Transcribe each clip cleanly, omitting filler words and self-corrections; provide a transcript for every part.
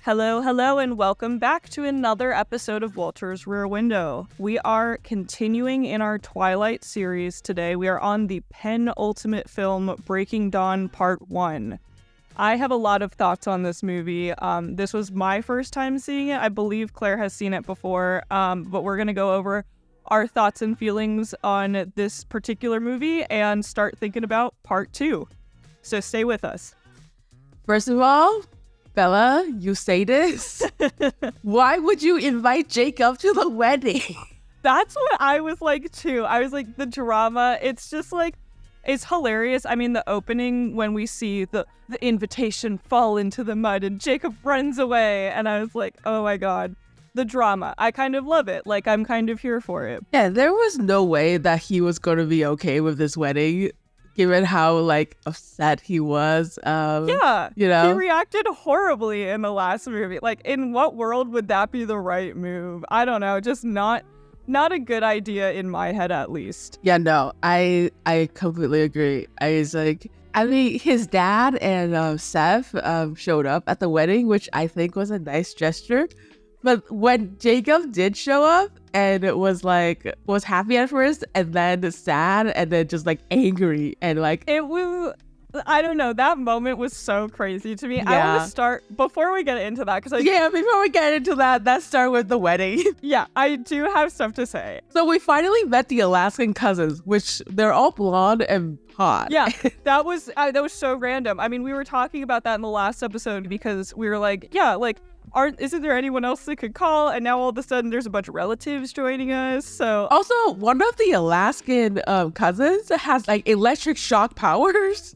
Hello, hello, and welcome back to another episode of Walter's Rear Window. We are continuing in our Twilight series today. We are on the penultimate film, Breaking Dawn Part 1. I have a lot of thoughts on this movie. This was my first time seeing it. I believe Claire has seen it before, but we're going to go over our thoughts and feelings on this particular movie and start thinking about Part 2. So stay with us. First of all, Bella, you say this? Why would you invite Jacob to the wedding? That's what I was like too. I was like, the drama, it's just like, it's hilarious. I mean, the opening when we see the invitation fall into the mud and Jacob runs away. And I was like, oh my God, the drama. I kind of love it. Like, I'm kind of here for it. Yeah, there was no way that he was going to be okay with this wedding, given how, like, upset he was. Yeah, you know? He reacted horribly in the last movie. Like, in what world would that be the right move? I don't know. Just not a good idea in my head, at least. Yeah, no, I completely agree. I mean, his dad and Seth showed up at the wedding, which I think was a nice gesture. But when Jacob did show up and it was happy at first and then sad and then just like angry and like it was, I don't know, that moment was so crazy to me. Yeah. I want to start before we get into that because before we get into that, let's start with the wedding. Yeah, I do have stuff to say. So we finally met the Alaskan cousins, which they're all blonde and hot. Yeah, that was so random. I mean, we were talking about that in the last episode because we were like, yeah, like, isn't there anyone else that could call? And now all of a sudden there's a bunch of relatives joining us. So also, one of the Alaskan cousins has like electric shock powers.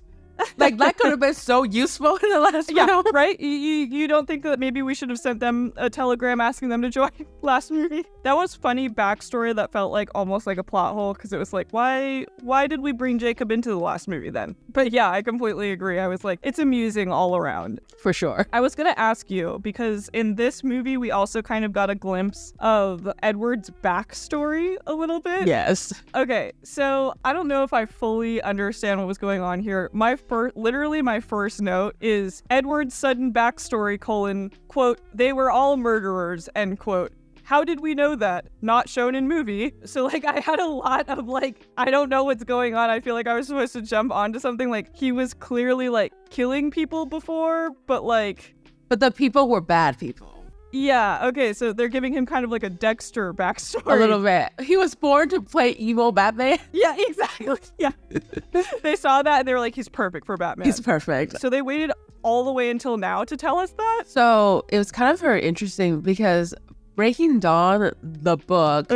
Like, that could have been so useful in the last film. Right? You don't think that maybe we should have sent them a telegram asking them to join last movie? That was funny backstory that felt like almost like a plot hole because it was like, why did we bring Jacob into the last movie then? But yeah, I completely agree. I was like, it's amusing all around. For sure. I was going to ask you, because in this movie, we also kind of got a glimpse of Edward's backstory a little bit. Yes. Okay, so I don't know if I fully understand what was going on here. Literally my first note is Edward's sudden backstory, quote, they were all murderers, end quote. How did we know that? Not shown in movie. So, like, I had a lot of, like, I don't know what's going on. I feel like I was supposed to jump onto something. Like, he was clearly, like, killing people before, but, like... But the people were bad people. Yeah, okay, so they're giving him kind of like a Dexter backstory. A little bit. He was born to play evil Batman. Yeah, exactly. Yeah. They saw that and they were like, he's perfect for Batman. He's perfect. So they waited all the way until now to tell us that? So it was kind of very interesting because Breaking Dawn, the book,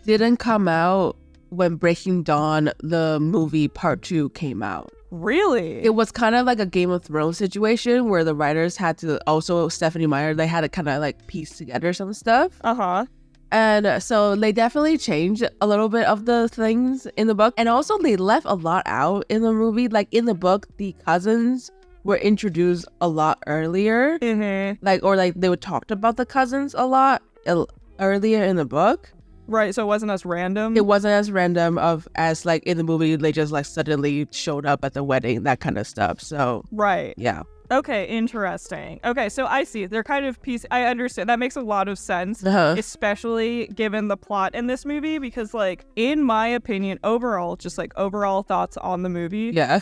didn't come out when Breaking Dawn, the movie Part 2 came out. Really? It was kind of like a Game of Thrones situation where the writers had to, also Stephanie Meyer, they had to kind of like piece together some stuff. And so they definitely changed a little bit of the things in the book. And also they left a lot out in the movie. Like in the book, the cousins were introduced a lot earlier. Like they would talk about the cousins a lot earlier in the book. Right, so it wasn't as random? It wasn't as random as like in the movie, they just like suddenly showed up at the wedding, that kind of stuff. So, right. Yeah. Okay, interesting. Okay, so I see. They're kind of I understand. That makes a lot of sense, especially given the plot in this movie, because like, in my opinion, overall thoughts on the movie. Yeah.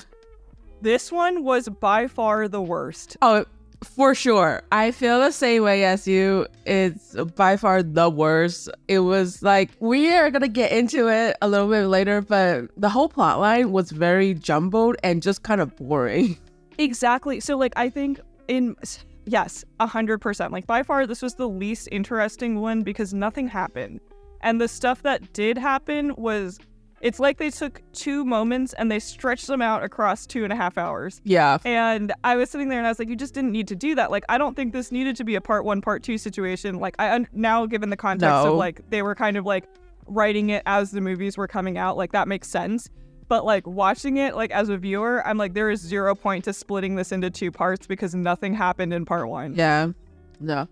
This one was by far the worst. Oh, for sure. I feel the same way as you. It's by far the worst. It was like, we are going to get into it a little bit later, but the whole plot line was very jumbled and just kind of boring. Exactly. So like, I think yes, 100%. Like by far, this was the least interesting one because nothing happened. And the stuff that did happen was... It's like they took 2 moments and they stretched them out across 2.5 hours. Yeah. And I was sitting there and I was like, you just didn't need to do that. Like, I don't think this needed to be a part 1, part 2 situation. Like, now given the context of like, they were kind of like writing it as the movies were coming out, like that makes sense. But like watching it like as a viewer, I'm like, there is 0 point to splitting this into 2 parts because nothing happened in part 1. Yeah. No.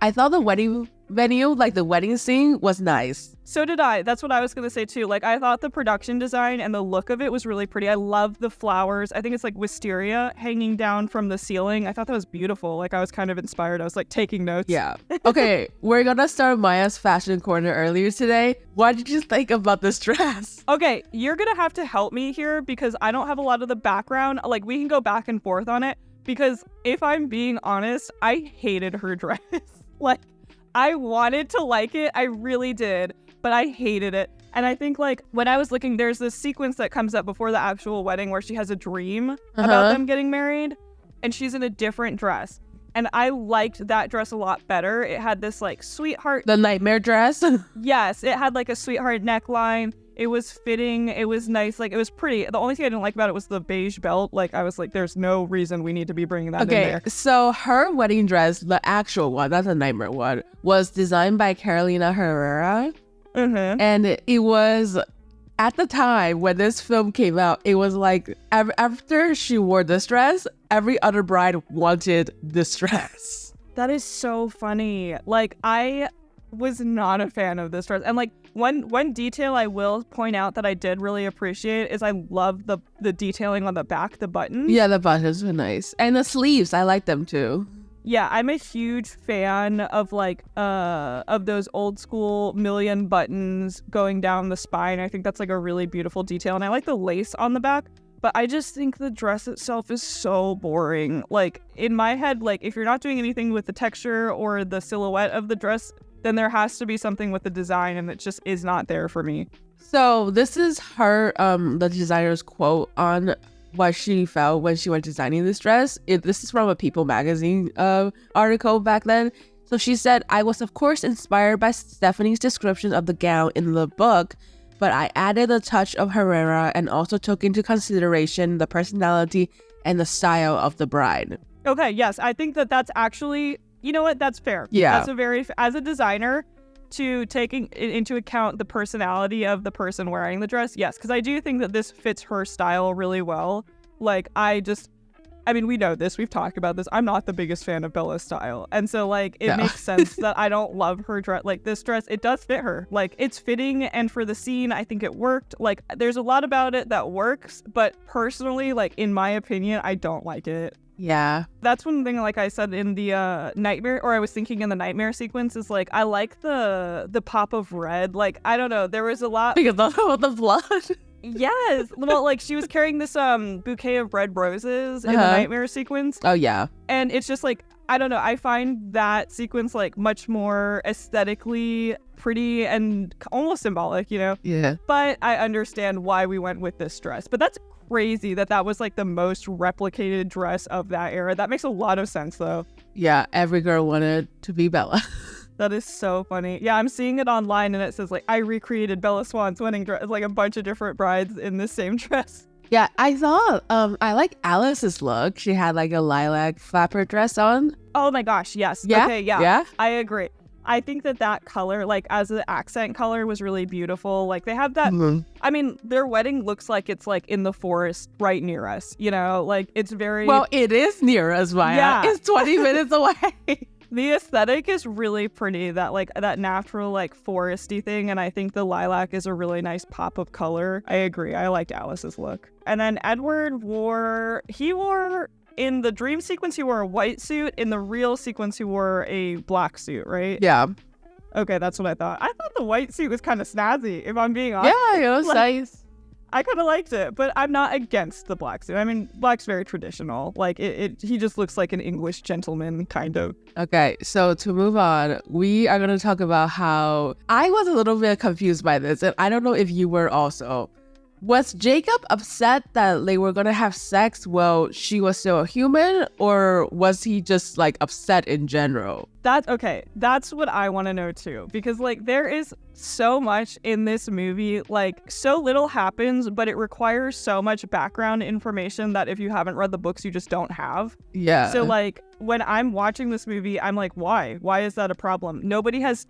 I thought the wedding venue, like the wedding scene, was nice. So did I. That's what I was going to say too. Like, I thought the production design and the look of it was really pretty. I love the flowers. I think it's like wisteria hanging down from the ceiling. I thought that was beautiful. Like, I was kind of inspired. I was like taking notes. Yeah. Okay, we're going to start Maya's fashion corner earlier today. What did you think about this dress? Okay, you're going to have to help me here because I don't have a lot of the background. Like, we can go back and forth on it because if I'm being honest, I hated her dress. Like, I wanted to like it. I really did. But I hated it. And I think, like, when I was looking, there's this sequence that comes up before the actual wedding where she has a dream about them getting married. And she's in a different dress. And I liked that dress a lot better. It had this, like, sweetheart... The nightmare dress? Yes. It had, like, a sweetheart neckline. It was fitting. It was nice. Like, it was pretty. The only thing I didn't like about it was the beige belt. Like, I was like, there's no reason we need to be bringing that in there. Okay, so her wedding dress, the actual one, not the nightmare one, was designed by Carolina Herrera. And it was, at the time when this film came out, it was like, after she wore this dress, every other bride wanted this dress. That is so funny. Like, I was not a fan of this dress. And, like, one detail I will point out that I did really appreciate is I love the detailing on the back, the buttons. Yeah, the buttons were nice. And the sleeves, I like them too. Yeah, I'm a huge fan of like of those old school million buttons going down the spine. I think that's like a really beautiful detail. And I like the lace on the back, but I just think the dress itself is so boring. Like, in my head, like, if you're not doing anything with the texture or the silhouette of the dress, then there has to be something with the design, and it just is not there for me. So this is her, the designer's quote on what she felt when she was designing this dress. This is from a People magazine article back then. So she said, "I was of course inspired by Stephanie's description of the gown in the book, but I added a touch of Herrera and also took into consideration the personality and the style of the bride." Okay, yes, I think that's actually, you know what, that's fair. Yeah. That's as a designer, to taking into account the personality of the person wearing the dress, yes, because I do think that this fits her style really well. Like, I mean, we know this, we've talked about this, I'm not the biggest fan of Bella's style, and so, like, it makes sense that I don't love her dress. Like, this dress, it does fit her, like, it's fitting, and for the scene, I think it worked. Like, there's a lot about it that works, but personally, like, in my opinion, I don't like it. Yeah. That's one thing, like I said in the nightmare, or I was thinking in the nightmare sequence, is like, I like the pop of red. Like, I don't know, there was a lot because of the blood. Yes. Well, like, she was carrying this bouquet of red roses in the nightmare sequence. Oh yeah. And it's just like, I don't know, I find that sequence like much more aesthetically pretty and almost symbolic, you know? Yeah. But I understand why we went with this dress. But that's crazy that was like the most replicated dress of that era. That makes a lot of sense though. Yeah, every girl wanted to be Bella. That is so funny. Yeah, I'm seeing it online and it says like, I recreated Bella Swan's wedding dress, like a bunch of different brides in the same dress. Yeah, I thought I like Alice's look. She had like a lilac flapper dress on. Oh my gosh, yes. Yeah? Okay, yeah. I agree. I think that color, like, as an accent color, was really beautiful. Like, they have that, I mean, their wedding looks like it's, like, in the forest right near us, you know? Like, it's very... Well, it is near us, Maya. Yeah. It's 20 minutes away. The aesthetic is really pretty, that, like, that natural, like, foresty thing, and I think the lilac is a really nice pop of color. I agree. I liked Alice's look. And then Edward wore... In the dream sequence, he wore a white suit. In the real sequence, he wore a black suit, right? Yeah. Okay, that's what I thought. I thought the white suit was kind of snazzy, if I'm being honest. Yeah, it was nice. I kind of liked it, but I'm not against the black suit. I mean, black's very traditional. Like, he just looks like an English gentleman, kind of. Okay, so to move on, we are going to talk about how I was a little bit confused by this, and I don't know if you were also. Was Jacob upset that they were going to have sex while she was still a human, or was he just, like, upset in general? That's what I want to know too, because, like, there is so much in this movie, like, so little happens, but it requires so much background information that if you haven't read the books, you just don't have. Yeah. So, like, when I'm watching this movie, I'm like, why is that a problem? Nobody has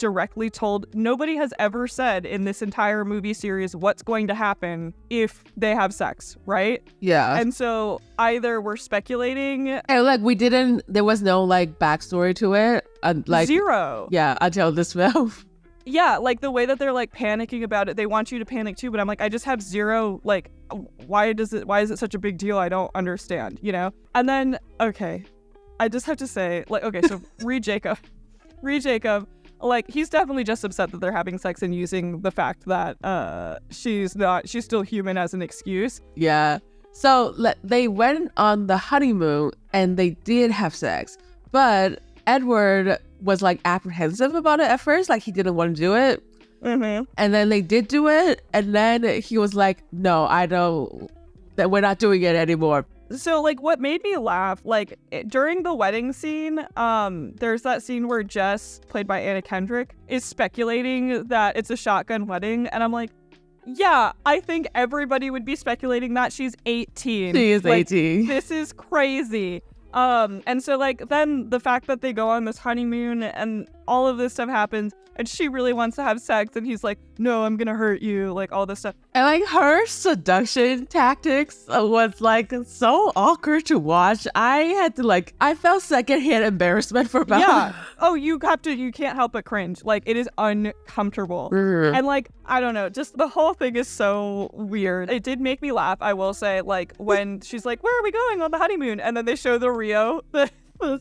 ever said in this entire movie series what's going to happen if they have sex, right? Yeah. And so either we're speculating, and, like, there was no, like, backstory to it. like zero. Yeah, until this film. Yeah, like the way that they're like panicking about it, they want you to panic too, but I'm like, I just have zero, like, why is it such a big deal? I don't understand, you know? And then, okay, I just have to say, like, okay, so Reed Jacob, like, he's definitely just upset that they're having sex and using the fact that she's still human as an excuse. Yeah. So they went on the honeymoon and they did have sex, but Edward was like apprehensive about it at first, like he didn't want to do it. And then they did do it, and then he was like, no, I don't, that we're not doing it anymore. So like what made me laugh, like during the wedding scene, there's that scene where Jess, played by Anna Kendrick, is speculating that it's a shotgun wedding, and I'm like, yeah, I think everybody would be speculating that. She's 18. She is like, 18. This is crazy. And so like then the fact that they go on this honeymoon and all of this stuff happens and she really wants to have sex and he's like, no, I'm gonna hurt you, like all this stuff. And like her seduction tactics was like so awkward to watch. I felt secondhand embarrassment for Bella. Yeah. Oh, you can't help but cringe. Like it is uncomfortable. And like, I don't know, just the whole thing is so weird. It did make me laugh, I will say, like when she's like, where are we going on the honeymoon? And then they show the Rio, the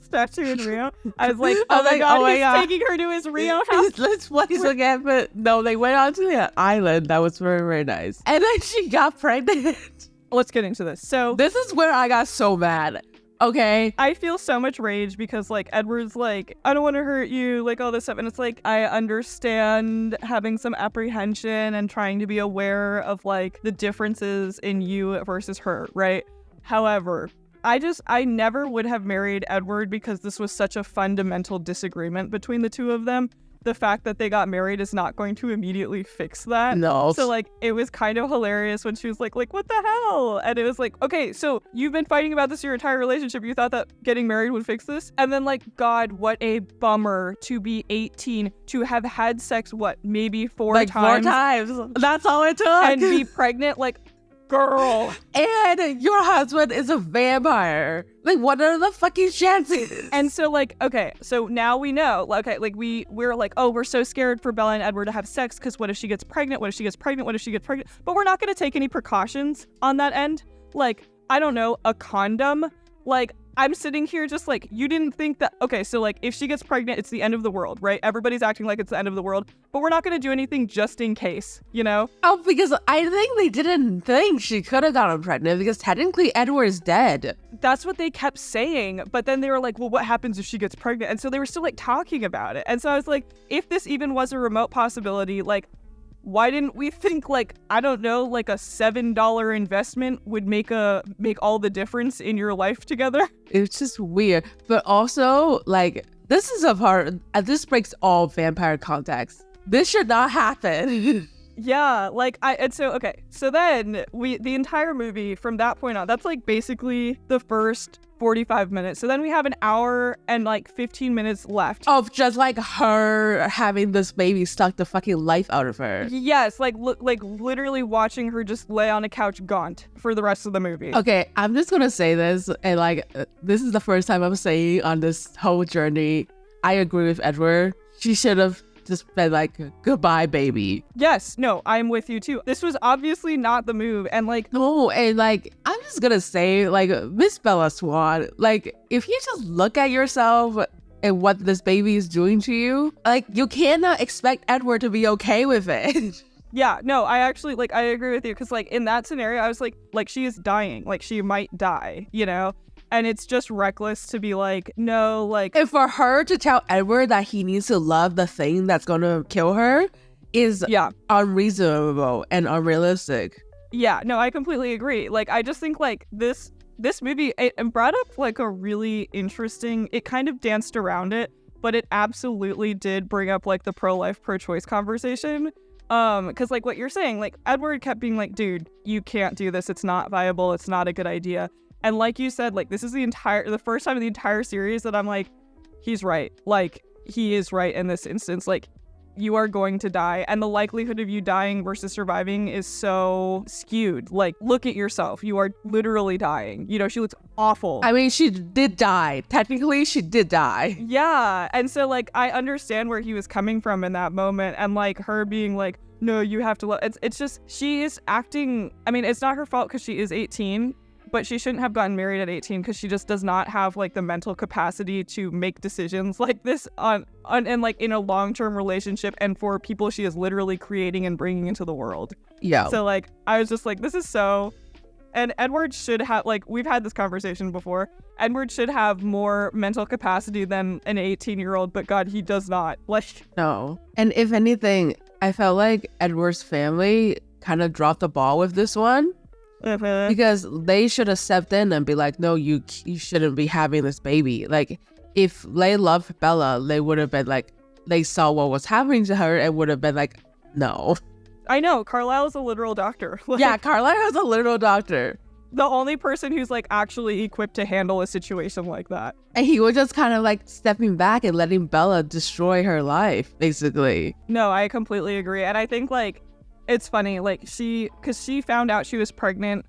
statue in Rio. I was like, oh my god, he's taking her to his Rio house. Let's place again. But no, they went on to the island. That was very, very nice. And then she got pregnant. Let's get into this. So this is where I got so mad. Okay. I feel so much rage because like Edward's like, I don't want to hurt you, like all this stuff. And it's like, I understand having some apprehension and trying to be aware of like the differences in you versus her, right? However, I never would have married Edward because this was such a fundamental disagreement between the two of them. The fact that they got married is not going to immediately fix that. No. So like it was kind of hilarious when she was like what the hell? And it was like, okay, so you've been fighting about this your entire relationship. You thought that getting married would fix this? And then like, God, what a bummer to be 18, to have had sex, maybe four times. 4 times. That's all it took. And be pregnant, like, girl. And your husband is a vampire. Like, what are the fucking chances? And so, like, okay, so now we know. Okay, like, we're like, oh, we're so scared for Bella and Edward to have sex because what if she gets pregnant? What if she gets pregnant? What if she gets pregnant? But we're not going to take any precautions on that end. Like, I don't know, a condom. Like, I'm sitting here just like, you didn't think that, okay, so like if she gets pregnant, it's the end of the world, right? Everybody's acting like it's the end of the world, but we're not going to do anything just in case, you know? Oh, because I think they didn't think she could have gotten pregnant because technically Edward is dead. That's what they kept saying, but then they were like, well, what happens if she gets pregnant? And so they were still like talking about it. And so I was like, if this even was a remote possibility, like, why didn't we think like, I don't know, like a $7 investment would make all the difference in your life together? It's just weird. But also, like, this is a part, this breaks all vampire context. This should not happen. Yeah, like, so then the entire movie from that point on, that's like basically the first 45 minutes. So then we have an hour and like 15 minutes left of just like her having this baby suck the fucking life out of her. Yes, like literally watching her just lay on a couch gaunt for the rest of the movie. Okay, I'm just gonna say this, and like this is the first time I'm saying on this whole journey, I agree with Edward. She should have just been like, goodbye, baby. Yes, no, I'm with you too. This was obviously not the move, and like, no, and like, I'm just gonna say, like, Miss Bella Swan, like, if you just look at yourself and what this baby is doing to you, like, you cannot expect Edward to be okay with it. Yeah, no, I actually, like, I agree with you, because like in that scenario, I was like she is dying, like she might die, you know? And it's just reckless to be like, no, like... And for her to tell Edward that he needs to love the thing that's gonna kill her is unreasonable and unrealistic. Yeah, no, I completely agree. Like, I just think, like, this movie, it brought up, like, a really interesting... It kind of danced around it, but it absolutely did bring up, like, the pro-life, pro-choice conversation. Because, like, what you're saying, like, Edward kept being like, dude, you can't do this. It's not viable. It's not a good idea. And like you said, like, this is the first time in the entire series that I'm like, he's right. Like, he is right in this instance. Like, you are going to die, and the likelihood of you dying versus surviving is so skewed. Like, look at yourself. You are literally dying. You know, she looks awful. I mean, she did die. Technically, she did die. Yeah. And so, like, I understand where he was coming from in that moment, and, like, her being like, no, you have to love. It's just, she is acting. I mean, it's not her fault because she is 18. But she shouldn't have gotten married at 18 because she just does not have like the mental capacity to make decisions like this on and like in a long-term relationship and for people she is literally creating and bringing into the world. Yeah. So like I was just like, this is so. And Edward should have, like, we've had this conversation before. Edward should have more mental capacity than an 18-year-old, but God, he does not. Like, no. And if anything, I felt like Edward's family kind of dropped the ball with this one. Because they should have stepped in and be like, no, you shouldn't be having this baby. Like, if they loved Bella, they would have been like, they saw what was happening to her and would have been like, no. I know, Carlisle is a literal doctor. Like, yeah, Carlisle is a literal doctor. The only person who's like actually equipped to handle a situation like that. And he was just kind of like stepping back and letting Bella destroy her life, basically. No, I completely agree. And I think like, it's funny, like because she found out she was pregnant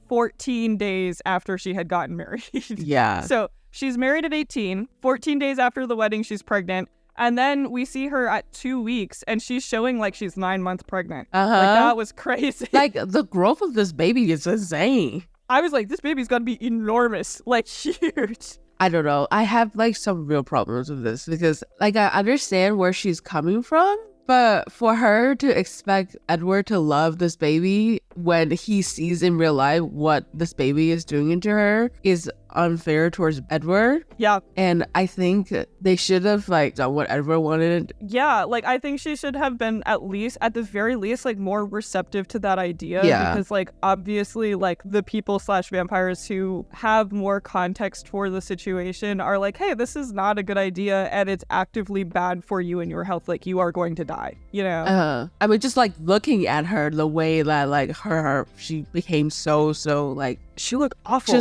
14 days after she had gotten married. Yeah. So she's married at 18, 14 days after the wedding, she's pregnant. And then we see her at 2 weeks and she's showing like she's 9 months pregnant. Like that was crazy. Like the growth of this baby is insane. I was like, this baby's gonna be enormous, like huge. I don't know. I have like some real problems with this because like I understand where she's coming from. But for her to expect Edward to love this baby when he sees in real life what this baby is doing into her is unfair towards Edward. Yeah. And I think they should have like done what Edward wanted. Yeah, like I think she should have been at the very least, like more receptive to that idea. Yeah. Because like obviously like the people / vampires who have more context for the situation are like, hey, this is not a good idea and it's actively bad for you and your health. Like you are going to die, you know? I mean, just like looking at her, the way that like she became so like, she looked awful.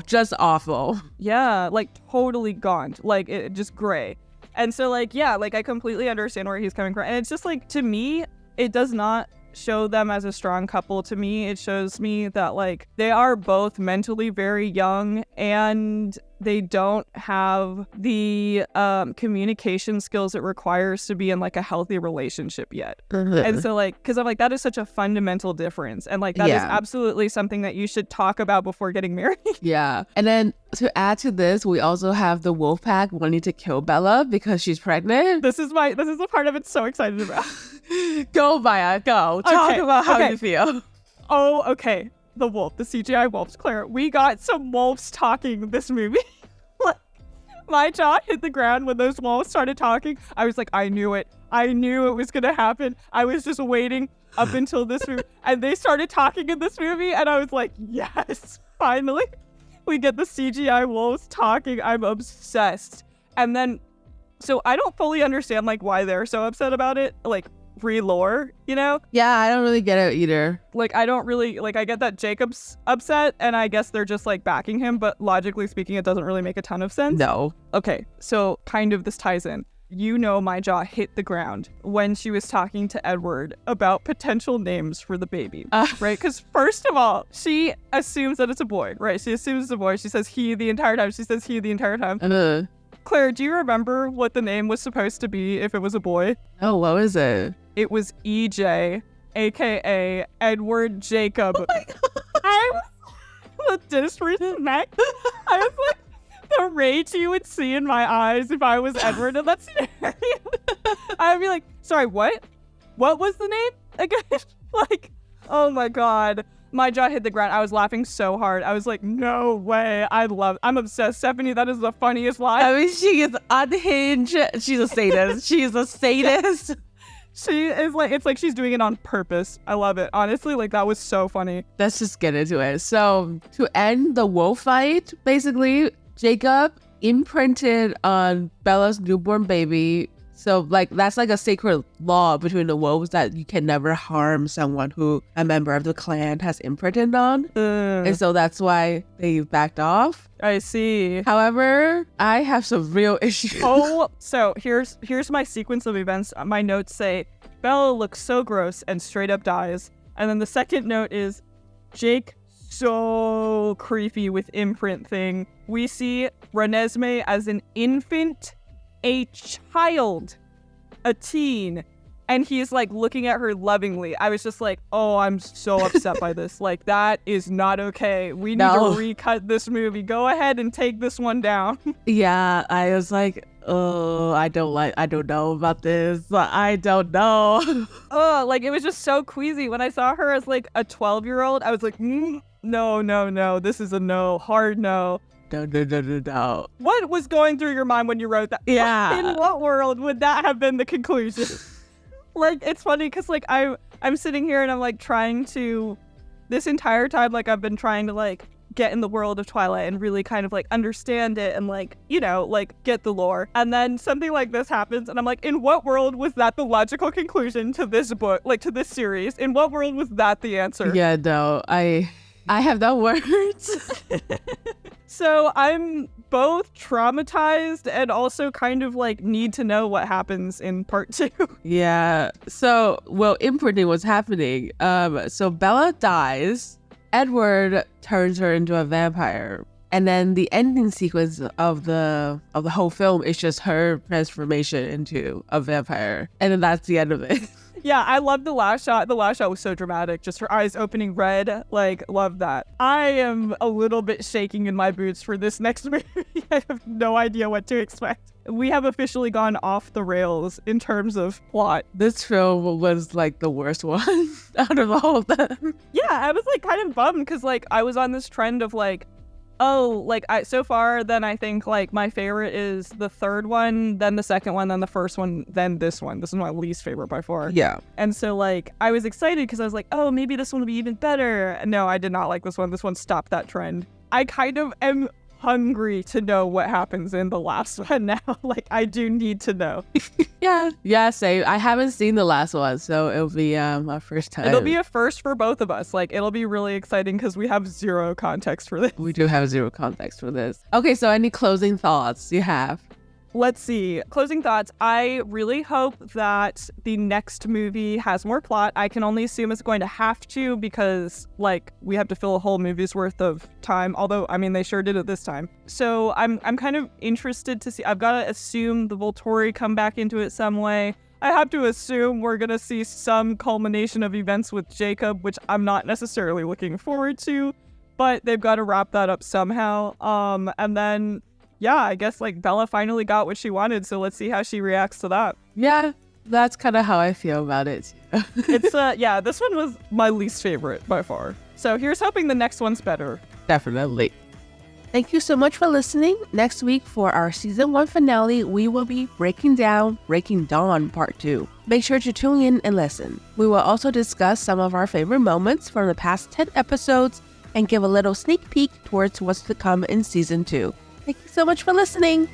Just awful. Yeah, like totally gaunt, like it just gray. And so like, yeah, like I completely understand where he's coming from. And it's just like, to me, it does not show them as a strong couple. To me, it shows me that like they are both mentally very young and they don't have the communication skills it requires to be in like a healthy relationship yet. And so like, because I'm like, that is such a fundamental difference. And like, that is absolutely something that you should talk about before getting married. Yeah. And then to add to this, we also have the wolf pack wanting to kill Bella because she's pregnant. This is the part I'm so excited about. Go, Maya, go. Talk about how you feel. Oh, okay. The wolf, the CGI wolves, Claire. We got some wolves talking this movie. Like, my jaw hit the ground when those wolves started talking. I was like, I knew it. I knew it was going to happen. I was just waiting up until this movie. And they started talking in this movie. And I was like, yes, finally. We get the CGI wolves talking. I'm obsessed. And then, so I don't fully understand, like, why they're so upset about it. Like, re-lore, you know? Yeah, I don't really get it either. Like, I don't really, like, I get that Jacob's upset, and I guess they're just, like, backing him, but logically speaking, it doesn't really make a ton of sense. No. Okay, so kind of this ties in. You know, my jaw hit the ground when she was talking to Edward about potential names for the baby, right? Because first of all, she assumes that it's a boy, right? She assumes it's a boy. She says he the entire time. She says he the entire time. Claire, do you remember what the name was supposed to be if it was a boy? Oh, what was it? It was EJ, aka Edward Jacob. Oh my God. I was the disrespect. I was like, the rage you would see in my eyes if I was Edward in that scenario. I'd be like, sorry, what? What was the name again? Like, oh my God. My jaw hit the ground. I was laughing so hard. I was like, no way. I'm obsessed. Stephanie, that is the funniest line. I mean, she is unhinged. She's a sadist. She's a sadist. She is like, it's like she's doing it on purpose. I love it. Honestly, like that was so funny. Let's just get into it. So to end the wolf fight, basically, Jacob imprinted on Bella's newborn baby So like that's like a sacred law between the wolves that you can never harm someone who a member of the clan has imprinted on. And so that's why they backed off. I see. However, I have some real issues. So here's my sequence of events. My notes say Bella looks so gross and straight up dies. And then the second note is Jake so creepy with imprint thing. We see Renesmee as an infant, a child, a teen, and he's like looking at her lovingly. I was just like, oh, I'm so upset by this. Like, that is not okay. We need to recut this movie. Go ahead and take this one down. Yeah, I was like, oh, I don't know about this. I don't know. Oh, like it was just so queasy. When I saw her as like a 12-year-old, I was like, no, this is a no, hard no. No. What was going through your mind when you wrote that? Yeah. In what world would that have been the conclusion? Like, it's funny because like I'm sitting here and I'm like trying to, this entire time, like I've been trying to like get in the world of Twilight and really kind of like understand it and like, you know, like get the lore. And then something like this happens and I'm like, in what world was that the logical conclusion to this book, like to this series? In what world was that the answer? Yeah, no, I have no words. So I'm both traumatized and also kind of like need to know what happens in part 2. Yeah. So, well, imprinting was happening. So Bella dies. Edward turns her into a vampire. And then the ending sequence of the whole film is just her transformation into a vampire. And then that's the end of it. Yeah, I love the last shot. The last shot was so dramatic. Just her eyes opening red. Like, love that. I am a little bit shaking in my boots for this next movie. I have no idea what to expect. We have officially gone off the rails in terms of plot. This film was like the worst one out of all of them. Yeah, I was like kind of bummed because like I was on this trend of like, oh, like so far, then I think like my favorite is the third one, then the second one, then the first one, then this one. This is my least favorite by far. Yeah. And so like I was excited because I was like, oh, maybe this one will be even better. No, I did not like this one. This one stopped that trend. I kind of am hungry to know what happens in the last one now. Like I do need to know. Yeah, same. I haven't seen the last one, so it'll be my first time. It'll be a first for both of us. Like it'll be really exciting because we have zero context for this. We do have zero context for this. Okay, so any closing thoughts you have? Let's see. Closing thoughts. I really hope that the next movie has more plot. I can only assume it's going to have to because, like, we have to fill a whole movie's worth of time. Although, I mean, they sure did it this time. So I'm kind of interested to see. I've got to assume the Volturi come back into it some way. I have to assume we're going to see some culmination of events with Jacob, which I'm not necessarily looking forward to. But they've got to wrap that up somehow. And then... yeah, I guess like Bella finally got what she wanted, so let's see how she reacts to that. Yeah, that's kind of how I feel about it. It's yeah, this one was my least favorite by far. So here's hoping the next one's better. Definitely. Thank you so much for listening. Next week for our season 1 finale, we will be breaking down Breaking Dawn Part 2. Make sure to tune in and listen. We will also discuss some of our favorite moments from the past 10 episodes and give a little sneak peek towards what's to come in season 2. Thank you so much for listening.